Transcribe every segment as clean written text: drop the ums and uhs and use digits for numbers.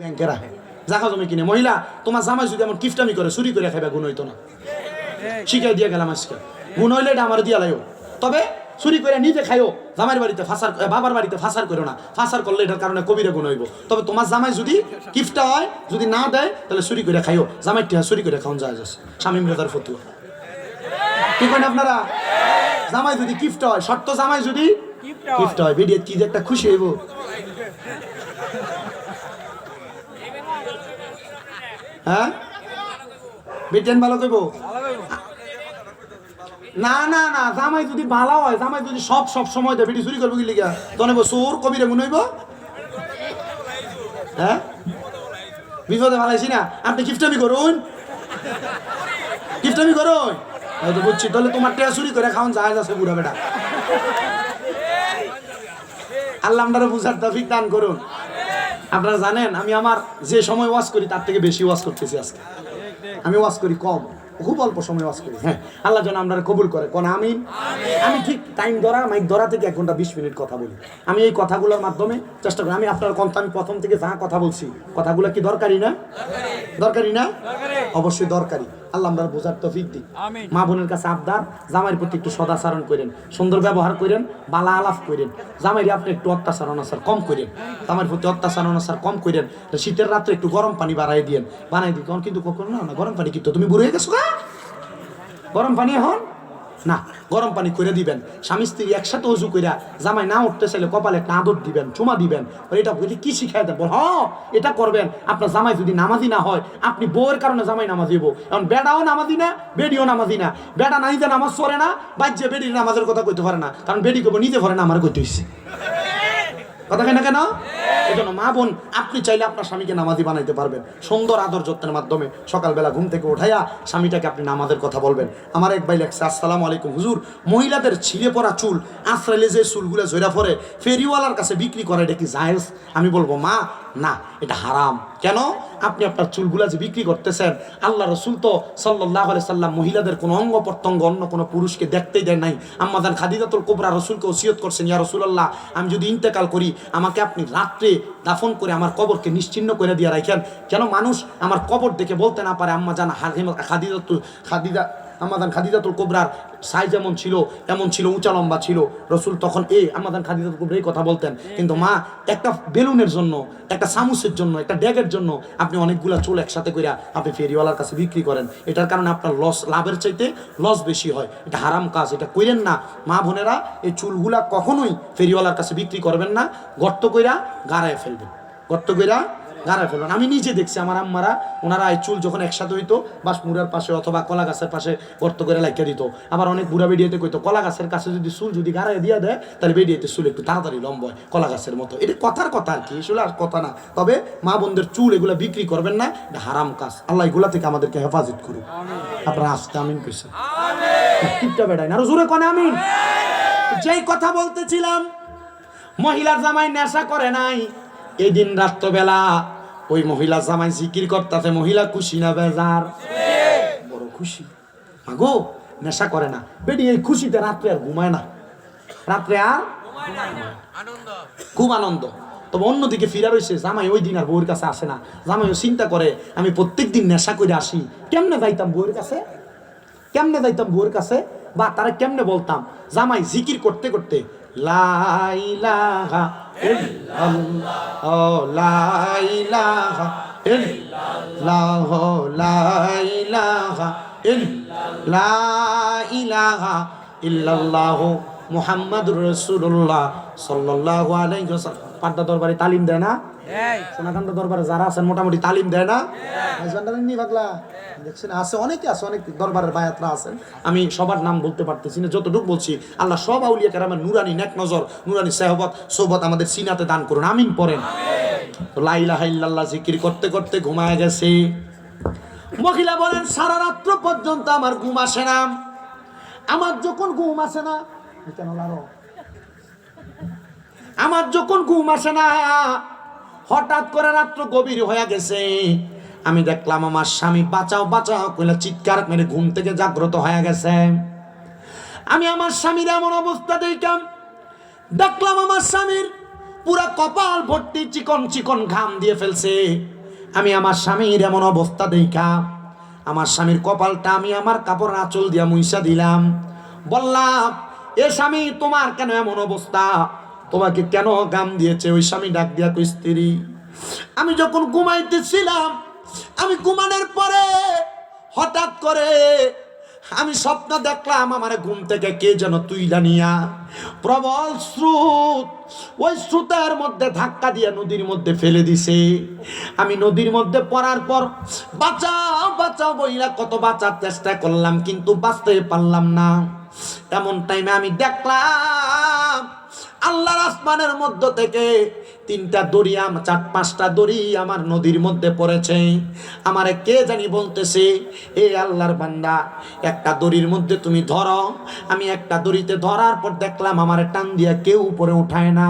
ব্যাংকে রাখে জাগা জমি কিনে। মহিলা তোমার জামাই যদি এমন কিফটামি করে চুরি করে খাইবা গুণ হইতো না, শিখাই দিয়ে গেলাম আজকে। গুণ হইলে এটা আমার দিয়া লাইও, তবে চুরি করে নিজে খাইও, জামাইয়ের বাড়িতে ফাঁসার, বাবার বাড়িতে ফাঁসার করো না। ফাঁসার করলে এটার কারণে কবিরা গুণ হইব। তবে তোমার জামাই যদি কিফটা হয়, যদি না দেয়, তাহলে চুরি করে খাইও। জামাই টিহা চুরি করে খাওয়ান যায় যাচ্ছে, স্বামী মৃদার ফতুয়া। ঠিক হয় না আপনারা? জামাই যদি কিফটা হয়, শর্ত জামাই যদি কিফটা হয়, বেরিয়ে কি যে একটা খুশি হইব। হ্যাঁ, বেটেন ভালো কইব না না না। জামাই যদি ভালো হয়, জামাই যদি সব সময় দেয়, বেটি চুরি করবো কি লিগা? তনে চোর কবিরে গুণ হইব। হ্যাঁ, বিপদে ভালাইছি না, আপনি কিফটামি করুন, কিফটামি করুন। হয়তো বুঝছি, তাহলে তোমার টেয়া চুরি করে খাওয়ান যায় আছে বুড়া বেটা। আল্লাহ আপনারা বুঝার তৌফিক দান করুন। আপনারা জানেন আমি আমার যে সময় ওয়াজ করি তার থেকে বেশি ওয়াজ করতেছি আজকে। আমি ওয়াজ করি কম, খুব অল্প সময় ওয়াজ করি। হ্যাঁ, আল্লাহ যেন আপনারা কবুল করে, কোন আমিন। আমি ঠিক টাইম ধরা, মাইক ধরা থেকে 1 ঘন্টা 20 মিনিট কথা বলি। আমি এই কথাগুলোর মাধ্যমে চেষ্টা করি, আমি আপনার কথা, আমি প্রথম থেকে যা কথা বলছি, কথাগুলো কি দরকারি না? দরকারি না? অবশ্যই দরকারি। আল্লাহ আমরা বোঝার তৌফিক দিই। মা বোনের কাছে আবদার, জামাইয়ের প্রতি একটু সদাচরণ করেন, সুন্দর ব্যবহার করেন, বালা আলাপ করেন। জামাইরে আপনি একটু অত্যাচার অনাচার কম করেন, জামাইয়ের প্রতি অত্যাচার অনাচার কম করেন। শীতের রাত্রে একটু গরম পানি বাড়াই দিয়েন, বানাই দিন। কিন্তু কখনো না গরম পানি কিন্তু তুমি বুড়ো হয়ে গেছো না, গরম পানি এখন না, গরম পানি করে দিবেন। স্বামী স্ত্রী একসাথে উজু কইরা, জামাই না উঠতে চাইলে কপালে একটা আদর দিবেন, চুমা দিবেন। এটা কি শিখাই দেন? হ্যাঁ, এটা করবেন। আপনার জামাই যদি নামাজি না হয়, আপনি বউয়ের কারণে জামাই নামাজি হবো। এখন বেড়াও নামাজি না, বেডিও নামাজি না। বেড়া নাই যে নামাজ পড়ে না, বাজ্যে বেডির নামাজের কথা কইতে পারে না, কারণ বেডি করবো নিজে পড়ে না, আমার কইতে হইছে। কথা কেন কেন? এই জন্য মা বোন, আপনি চাইলে আপনার স্বামীকে নামাজি বানাইতে পারবেন সুন্দর আদর যত্নের মাধ্যমে। সকালবেলা ঘুম থেকে উঠাইয়া স্বামীটাকে আপনি নামাজের কথা বলবেন। আমার এক ভাই লেখছে, আসসালামু আলাইকুম হুজুর, মহিলাদের ছিঁড়ে পড়া চুল আশ্রাইলে যে চুলগুলো ঝইরা পড়ে ফেরিওয়ালার কাছে বিক্রি করে, এটা কি জায়েজ? আমি বলবো মা, না, এটা হারাম। কেন? আপনি আপনার চুলগুলা যে বিক্রি করতেছেন, আল্লাহ রসুল তো সাল্লাল্লাহু আলাইহি সাল্লাম মহিলাদের কোনো অঙ্গ প্রত্যঙ্গ অন্য কোনো পুরুষকে দেখতেই দেন নাই। আম্মাজান খাদিজাতুল কুবরা রসুলকে ওসিয়ত করছেন, ইয়া রাসূলুল্লাহ, আমি যদি ইন্তেকাল করি, আমাকে আপনি রাত্রে দাফন করে আমার কবরকে নিশ্চিহ্ন করে দিয়ে রাখেন, যেন মানুষ আমার কবর দেখে বলতে না পারে আম্মাজান আম্মাজান খাদিজাতুল কুবরার সাইজ যেমন ছিল, এমন ছিল, উঁচা লম্বা ছিল। রসুল তখন আম্মাজান খাদিজাতুল কুবরা এই কথা বলতেন। কিন্তু মা, একটা বেলুনের জন্য, একটা চামচের জন্য, একটা ড্যাগের জন্য আপনি অনেকগুলা চুল একসাথে করে আপনি ফেরিওয়ালার কাছে বিক্রি করেন। এটার কারণে আপনার লস, লাভের চাইতে লস বেশি হয়। এটা হারাম কাজ, এটা কইরেন না। মা বোনেরা, এই চুলগুলা কখনোই ফেরিওয়ালার কাছে বিক্রি করবেন না, গর্ত কইরা গাড়ায় ফেলবেন, গর্ত কইরা গাড়া ফেলবেন। আমি নিজে দেখছি আমার আম্মারা, ওনারা এই চুল যখন একসাথে হইতো, বাঁশমুড়ার পাশে অথবা কলা গাছের পাশে গর্ত করে লাগিয়ে দিত। আবার অনেক বুড়া বেডিয়েতে কইতো, কলা গাছের কাছে যদি চুল যদি গাড়ায় দিয়ে দেয়, তাহলে বেডিয়েতে চুল একটু তাড়াতাড়ি লম্বা হয় কলা গাছের মতো। এটা কথার কথা আর কি, আসলে আর কথা না। তবে মা বোনদের চুল এগুলা বিক্রি করবেন না, এটা হারাম কাজ। আল্লাহ এগুলা থেকে আমাদেরকে হেফাজত করুন। আপনারা আসতে আমিন কইছেন? ঠিকটা বেড়াই না, আরো জোরে কোনে আমিন। যেই কথা বলতেছিলাম, মহিলার জামাই নেশা করে নাই, এই দিন রাত্রবেলা ওই মহিলা জামাই জিকির করতেছে, মহিলা খুশি না বেজার? বড় খুশি। আগো নেশা করে না, বেডি এই খুশিতে রাত্রে আর ঘুমায় না, রাত্রে আর খুব আনন্দ। তবে অন্যদিকে ফিরা রয়েছে, জামাই ওই দিন আর বউয়ের কাছে আসে না। জামাইও চিন্তা করে, আমি প্রত্যেক দিন নেশা করে আসি, কেমনে যাইতাম বউয়ের কাছে, কেমনে যাইতাম বউয়ের কাছে, বা তারা কেমনে বলতাম। জামাই জিকির করতে করতে লা ইলাহা ইল্লাল্লাহ, লা ইলাহা ইল্লাল্লাহ, লা ইলাহা ইল্লাল্লাহ, লা ইলাহা ইল্লাল্লাহ মুহাম্মাদুর রাসূলুল্লাহ সাল্লাল্লাহু আলাইহি ওয়াসাল্লাম। পাড্ডা দরবারে তালিম দেয় না? সোনাকান্দা দরবারে যারা আছেন মোটামুটি তালিম দেয় না? দেখছেন, আছে অনেকে, আছে অনেক দরবারের বায়াতরা আছেন। আমি সবার নাম বলতে পারতেছি না, যতটুকু বলছি আল্লাহ সব আউলিয়া কেরামের নুরানি নেক নজর, নুরানি সোহবত আমাদের সিনাতে দান করুন, আমিন পড়েন। লা ইলাহা ইল্লাল্লাহ জিকির করতে করতে ঘুমায় গেছে। মহিলা বলেন, সারা রাত্র পর্যন্ত আমার ঘুম আসে না। আমার যখন ঘুম আসে না, আমার যখন ঘুম আসে না, হঠাৎ করে রাত্র গভীর হয়ে গেছে। আমি দেখলাম আমার স্বামী বাঁচাও বাঁচাও কইলা চিৎকার মেরে ঘুম থেকে জাগ্রত হয়ে গেছে। আমি আমার স্বামীর এমন অবস্থা দেখলাম আমার স্বামীর পুরা কপাল ভর্তি চিকন চিকন ঘাম দিয়ে ফেলছে। আমি আমার স্বামীর এমন অবস্থা দেখা আমার স্বামীর কপালটা আমি আমার কাপড় আঁচল দিয়া মুইসা দিলাম। বললাম, এ স্বামী তোমার কেন এমন অবস্থা, তোমাকে কেন ঘাম দিয়েছে? ওই স্বামী ডাক দিয়া কই, স্ত্রী আমি যখন ঘুমাইতেছিলাম, আমি ঘুমানোর পরে হঠাৎ করে আমি স্বপ্ন দেখলাম আমার ঘুম থেকে কে যেন তুইলা নিয়া প্রবল স্রোত, ওই স্রোতের মধ্যে ধাক্কা দিয়ে নদীর মধ্যে ফেলে দিছে। আমি নদীর মধ্যে পড়ার পর বাঁচাও বাঁচাও বইলা কত বাঁচার চেষ্টা করলাম, কিন্তু বাঁচতে পারলাম না। এমন টাইমে আমি দেখলাম আল্লাহর আসমানের মধ্য থেকে তিনটা দড়ি, চার পাঁচটা দড়ি আমার নদীর মধ্যে পড়েছে। আমারে কে জানি বলতেছে, এ আল্লাহর বান্দা একটা দড়ির মধ্যে তুমি ধরো। আমি একটা দড়িতে ধরার পর দেখলাম আমারে টান দিয়া কেউ উপরে উঠায় না,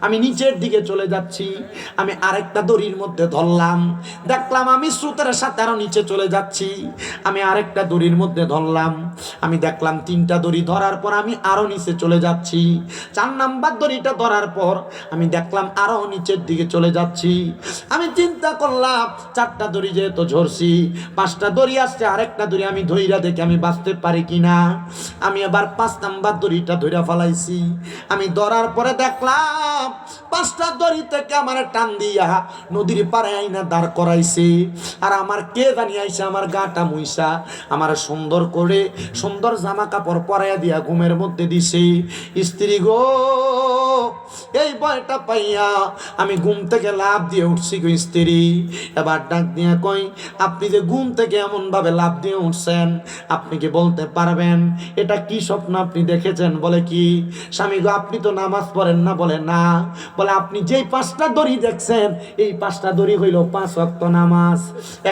আমি নিচের দিকে চলে যাচ্ছি। আমি আরেকটা দড়ির মধ্যে ধরলাম, দেখলাম আমি স্রোতের সাথে আরো নিচে চলে যাচ্ছি। আমি আরেকটা দড়ির মধ্যে ধরলাম, আমি দেখলাম তিনটা দড়ি ধরার পর আমি আরো নিচে চলে যাচ্ছি। 4 নাম্বার দড়িটা ধরার পর আমি দেখলাম আরো নিচের দিকে চলে যাচ্ছি। আমি চিন্তা করলাম 4টা দড়ি যেহেতু ঝরছি, 5টা দড়ি আসছে, আরেকটা দড়ি আমি ধইরা দেখে আমি বাঁচতে পারি কিনা। আমি আবার 5 নাম্বার দড়িটা ধইরা ফেলাইছি। আমি ধরার পরে দেখলাম 5টা দড়ি থেকে আমার টান দিয়া নদীর পাড়ে আইনা দাঁড় করাইছে। আর আমার কে জানি আইসা আমার গাটা মুইসা আমার সুন্দর করে সুন্দর জামা কাপড় পরাইয়া দিয়া ঘুমের মধ্যে দিছে। স্ত্রী গো, এই ভয়টা পাইয়া আমি ঘুম থেকে লাফ দিয়ে উঠছি গো স্ত্রী। এবার ডাক দিয়া কই, আপনি যে ঘুম থেকে এমন ভাবে লাফ দিয়ে উঠছেন, আপনি কি বলতে পারবেন এটা কি স্বপ্ন আপনি দেখেছেন? বলে কি স্বামী গো, আপনি তো নামাজ পড়েন না। বলে না। বলে আপনি যেই 5টা দড়ি দেখছেন, এই 5টা দড়ি হইল 5 ওয়াক্ত নামাজ।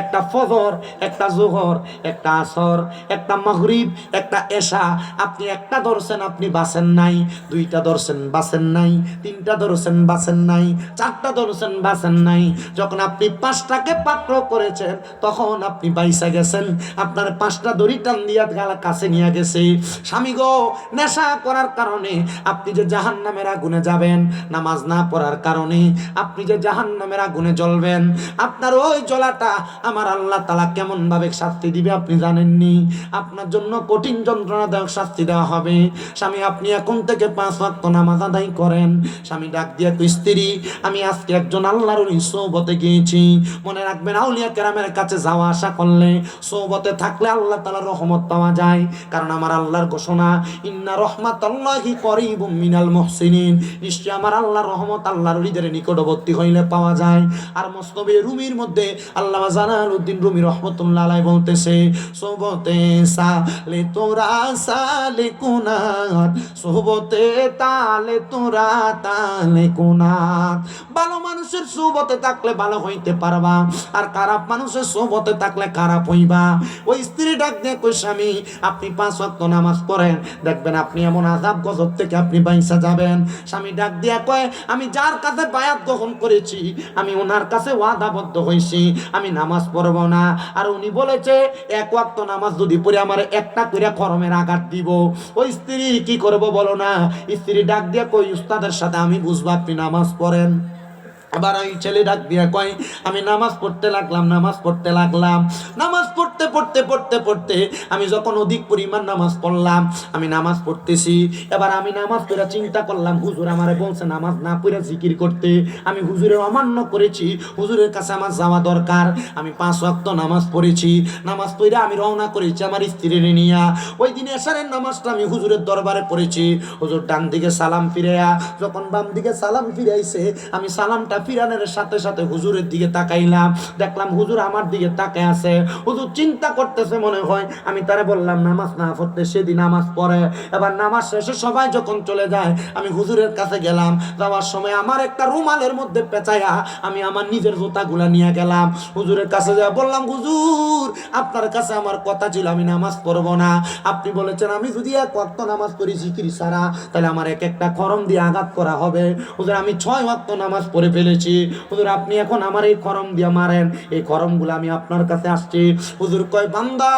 একটা ফজর, একটা জোহর, একটা আসর, একটা মাগরিব, একটা এশা। আপনি একটা ধরছেন, আপনি বাঁচেন নাই। 2টা ধরছেন, বাঁচেন নাই। 3টা ধরছেন, বাঁচেন নাই। 4টা ধরছেন, বাঁচেন নাই। যখন আপনি 5টাকে পাত্র করেছেন, তখন আপনি বাইসা গেছেন। আপনার 5টা দড়ি টান দিয়া গালা কাছে নিয়ে গেছে। স্বামী গো, নেশা করার কারণে আপনি যে জাহান্নামের আগুনে যাবেন, নামাজ না পড়ার কারণে আপনি যে জাহান্নামের আগুনে জ্বলবেন, আপনার ওই জ্বলাটা আমার আল্লাহ তাআলা কেমন ভাবে শাস্তি দিবে আপনি জানেননি। আপনার জন্য কঠিন যন্ত্রণাদায়ক শাস্তি দেওয়া হবে। স্বামী, আপনি এখন থেকে 5 ওয়াক্ত নামাজ আদায় করেন। স্বামী ডাক দিয়া কই, স্ত্রী আমি আজকে একজন আল্লাহর ওলি সোহবতে গিয়েছি। মনে রাখবেন, আউলিয়া কেরামের কাছে যাওয়া আসা করলে, সোহবতে থাকলে আল্লাহ তাআলার রহমত পাওয়া যায়। কারণ আমার আল্লাহর ঘোষণা, ইন্না রাহমাতাল্লাহি করিবুম মিনাল মুহসিনিন, নিশ্চয় আমার আল্লাহর রহমত আল্লাহর ওলিদের নিকটবর্তী হইলে পাওয়া যায়। আর মসনবী রুমির মধ্যে আল্লামা জালালউদ্দিন রুমি রাহমাতুল্লাহ আলাইহি বলতেছে, সোহবতে সালে তোরা সালে কুনাত, সোহবতে তালে তোরা তালে কুনাত। ভালো মানুষের সোহবতে থাকলে ভালো হইতে পারবা, আর খারাপ মানুষের সোহবতে থাকলে খারাপ হইবা। ওই স্ত্রী ডাক দিয়ে কই, স্বামী আপনি 5 ওয়াক্ত নামাজ পড়েন, দেখবেন আপনি এমন আযাব গজব থেকে আপনি বাইসা যাবেন। স্বামী ডাক দিয়া কয়, আমি যার কাছে বায়াত গ্রহণ করেছি, আমি ওনার কাছে ওয়াদাবদ্ধ হইছি, আমি নামাজ পড়ব না। আর উনি বলেছে 1 ওয়াক্ত নামাজ যদি পড়ে আমার একটা করে খরমের আঘাত দিব। ওই স্ত্রী কি করব বলো না? স্ত্রী ডাক দিয়া কই, উস্তাদের সাথে আমি বুঝবো আপনি নামাজ পড়েন। আবার ওই ছেলে ডাক দিয়া কয়, আমি নামাজ পড়তে লাগলাম। নামাজ পড়তে আমি যখন অধিক পরিমাণ নামাজ পড়লাম, আমি নামাজ পড়তেছি। এবার আমি নামাজ পড়ে চিন্তা করলাম, হুজুর আমারে বলছে নামাজ না পড়ে জিকির করতে, আমি হুজুরের অমান্য করেছি, হুজুরের কাছে আমার যাওয়া দরকার। আমি 5 ওয়াক্ত নামাজ পড়েছি। নামাজ পড়ে আমি রওনা করেছি আমার স্ত্রীর নিয়া। ওই দিন এশারের নামাজটা আমি হুজুরের দরবারে পড়েছি। হুজুর ডান দিকে সালাম ফিরাইয়া যখন বাম দিকে সালাম ফিরাইছে, আমি সালামটা ফিরানোর সাথে সাথে হুজুরের দিকে তাকাইলাম, দেখলাম হুজুর আমার দিকে তাকায় আছে। হুজুর চিন্তা করতেছে মনে হয়। আমি তারে বললাম নামাজ না পড়তে, সেদিন নামাজ পড়ে। এবার নামাজ শেষে সবাই যখন চলে যায়, আমি হুজুরের কাছে গেলাম। যাওয়ার সময় আমার একটা রুমালের মধ্যে পেঁচাইয়া আমি আমার নিজের জুতাগুলা নিয়ে গেলাম। হুজুরের কাছে যা বললাম, হুজুর আপনার কাছে আমার কথা ছিল আমি নামাজ পড়বো না। আপনি বলেছেন আমি যদি 1 ওয়াক্ত নামাজ পড়ি জিকির ছাড়া, তাহলে আমার এক একটা খরম দিয়ে আঘাত করা হবে। হুজুর আমি 6 ওয়াক্ত নামাজ পড়ে ফেলি। ফেলেছি হুজুর, আপনি এখন আমার এই খরম দিয়ে মারেন, এই খরমগুলো আমি আপনার কাছে আসছি। হুজুর কয়, বান্দা,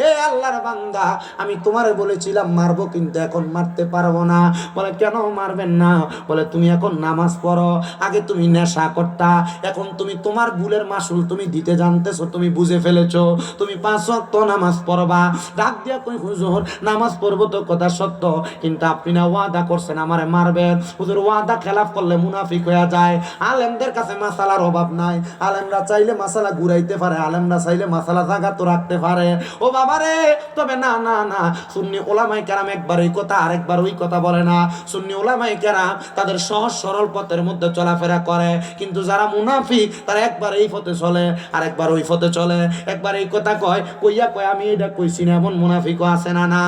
এ আল্লাহর বান্দা, আমি তোমারে বলেছিলাম মারবো, কিন্তু এখন মারতে পারবো না। বলে, কেন মারবেন না? বলে, তুমি এখন নামাজ পড়ো, আগে তুমি নেশা করতা, এখন তুমি তোমার ভুলের মাসুল তুমি দিতে জানতেছো, তুমি বুঝে ফেলেছো, তুমি 5 ওয়াক্ত নামাজ পড়বা। ডাক দিয়া কই, হুজুর নামাজ পড়বো তো কথা সত্য, কিন্তু আপনি না ওয়াদা করছেন আমারে মারবেন। হুজুর, ওয়াদা খেলাফ করলে মুনাফিক হয়ে যায়। আলেমদের কাছে মাসালার অভাব নাই, আলেমরা চাইলে মাসালা ঘুরাইতে পারে, আলেমরা চাইলে মাসালা জায়গা তো রাখতে পারে। ও বাবা রে, তবে না না না, সুন্নি ওলামায়ে কেরাম একবার এই কথা আরেকবার ওই কথা বলে না। সুন্নি ওলামায়ে কেরাম তাদের সহজ সরল পথের মধ্যে চলাফেরা করে, কিন্তু যারা মুনাফিক তারা একবার এই পথে চলে আর একবার ওই পথে চলে, একবার এই কথা কয়, কইয়া কয় আমি এটা কইছি না, এমন মুনাফিকও আছে না? না,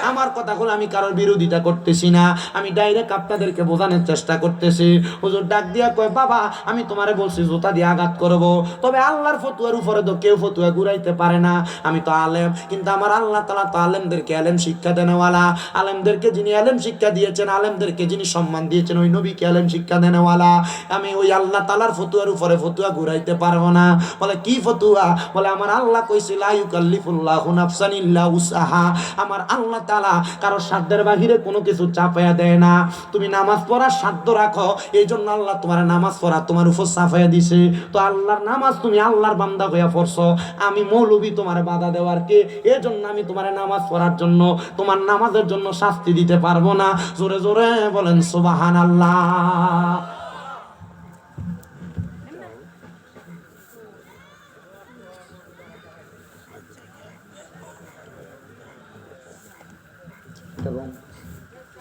আমার কথাগুলো আমি কারোর বিরোধিতা করতেছি না, আমি ডাইরেক্ট আপনাদেরকে বোঝানোর চেষ্টা করতেছি। হুজুর ডাক দিয়া কয়, বাবা আমি তোমারে বলছি জুতা দিয়ে আঘাত করব, তবে আল্লাহর ফতুয়ার উপরে তো কেউ ফতুয়া ঘুরাইতে পারে না। আমি তো আলেম, কিন্তু আমার আল্লাহ তাআলা তো আলেমদেরকে আলেম শিক্ষা দেনেওয়ালা, আলেমদেরকে যিনি আলেম শিক্ষা দিয়েছেন, আলেমদেরকে যিনি সম্মান দিয়েছেন, ওই নবীকে আলেম শিক্ষা দেনেওয়ালা, আমি ওই আল্লাহ তাআলার ফতুয়ার উপরে ফতুয়া ঘুরাইতে পারবো না। বলে, কি ফতুয়া? বলে, আমার আল্লাহ কইছে লা ইউকাল্লিফুল্লাহু নাফসান ইল্লা উসআহা, আমার আল্লাহ তাআলা কারো সাধ্যের বাহিরে কোনো কিছু চাপায়া দেয় না। তুমি নামাজ পড়ার সাধ্য রাখো, এই জন্য আল্লাহ তোমার নামাজ পড়া তোমার উপর চাপায়া দিছে। তো আল্লাহর নামাজ তুমি আল্লাহর বান্দা হইয়া পড়ছো, আমি মৌলবী তোমার বাধা দেওয়ার কে? এই জন্য আমি তোমার নামাজ পড়ার জন্য, তোমার নামাজের জন্য শাস্তি দিতে পারবো না। জোরে জোরে বলেন সুবহানাল্লাহ।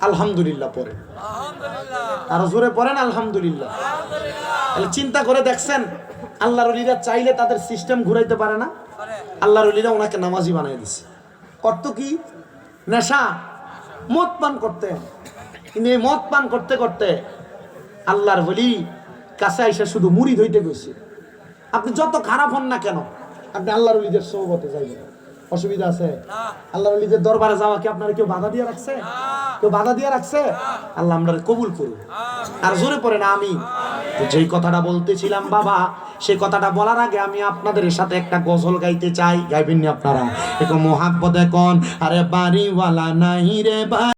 আলহামদুলিল্লাহ পড়ে, আর জোরে পড়েন আলহামদুলিল্লাহ। তাহলে চিন্তা করে দেখছেন, আল্লাহর ওলিরা চাইলে তাদের সিস্টেম ঘুরাইতে পারে না? আল্লাহর ওলিরা ওনাকে নামাজি বানিয়ে দিছে। করত কি? নেশা, মদ পান করতে। কিন্তু এই মদ পান করতে করতে আল্লাহর ওলি কাছে আইসা শুধু মুরিদ হইতে গেছে। আপনি যত খারাপ হন না কেন, আপনি আল্লাহর ওলিদের সোহবতে যাইবেন, অসুবিধা আছে? আল্লাহর ওলিদের দরবারে যাওয়া কি আপনারা কেউ বাধা দিয়ে রাখছে? কেউ বাধা দিয়ে রাখছে? আল্লাহ আমরা কবুল করুন। আর জোরে পড়ে না আমি যেই কথাটা বলতেছিলাম বাবা, সেই কথাটা বলার আগে আমি আপনাদের সাথে একটা গজল গাইতে চাই। গাইবেন নি আপনারা? একটু মোহাব্বতে কোন, আরে বাড়িওয়ালা নাই রে